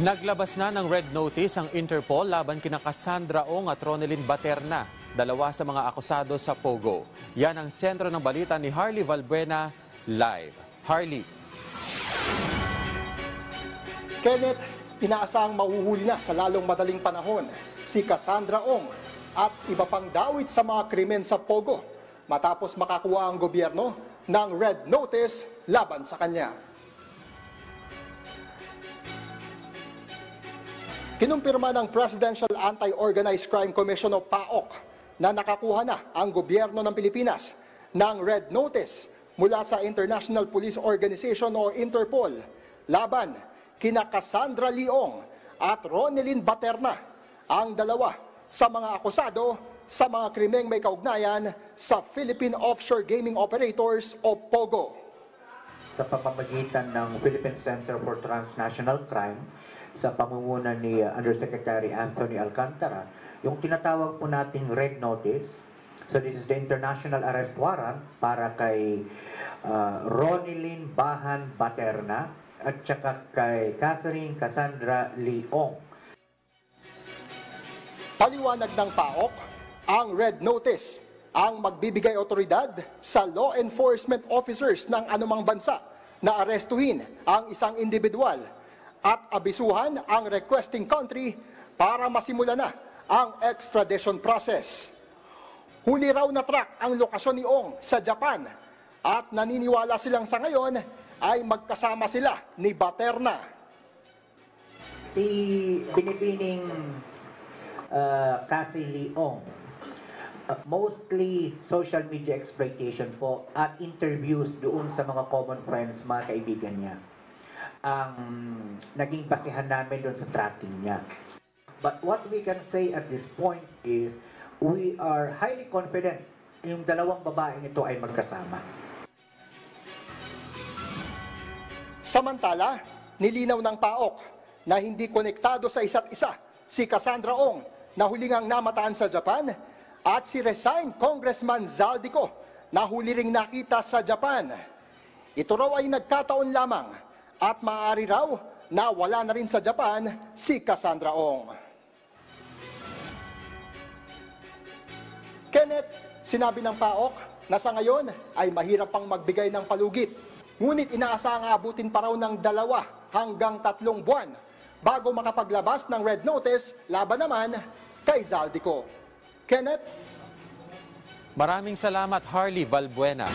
Naglabas na ng red notice ang Interpol laban kina Cassandra Ong at Ronelyn Baterna, dalawa sa mga akusado sa Pogo. Yan ang sentro ng balita ni Harley Valbuena live. Harley. Kenneth, inaasahang mahuhuli na sa lalong madaling panahon si Cassandra Ong at iba pang dawit sa mga krimen sa Pogo matapos makakuha ang gobyerno ng red notice laban sa kanya. Kinumpirma ng Presidential Anti-Organized Crime Commission o PAOK na nakakuha na ang gobyerno ng Pilipinas ng red notice mula sa International Police Organization o Interpol laban kina Cassandra Leong at Ronelyn Baterna, ang dalawa sa mga akusado sa mga krimeng may kaugnayan sa Philippine Offshore Gaming Operators o POGO. Sa pamamagitan ng Philippine Center for Transnational Crime, sa pamumuno ni Undersecretary Anthony Alcantara, yung tinatawag po nating red notice. So this is the international arrest warrant para kay Ronelyn Bahan Baterna at saka kay Catherine Cassandra Leong. Paliwanag ng PAOK, ang red notice ang magbibigay otoridad sa law enforcement officers ng anumang bansa na arestuhin ang isang individual at abisuhan ang requesting country para masimula na ang extradition process. Huli raw na track ang lokasyon ni Ong sa Japan at naniniwala silang sa ngayon ay magkasama sila ni Baterna. Si binibining Cassie Leong, mostly social media exploitation po at interviews doon sa mga common friends, mga kaibigan niya, ang naging basihan namin doon sa tracking niya. But what we can say at this point is we are highly confident yung dalawang babaeng ito ay magkasama. Samantala, nilinaw ng PAOK na hindi konektado sa isa't isa si Cassandra Ong na hulingang namataan sa Japan at si resigned Congressman Zaldico na huli ring nakita sa Japan. Ito raw ay nagkataon lamang at maaari raw na wala na rin sa Japan si Cassandra Ong. Kenneth, sinabi ng PAOK na sa ngayon ay mahirap pang magbigay ng palugit. Ngunit inaasahang abutin pa raw ng 2 hanggang 3 buwan bago makapaglabas ng red notice laban naman kay Zaldico. Kenneth? Maraming salamat, Harley Valbuena.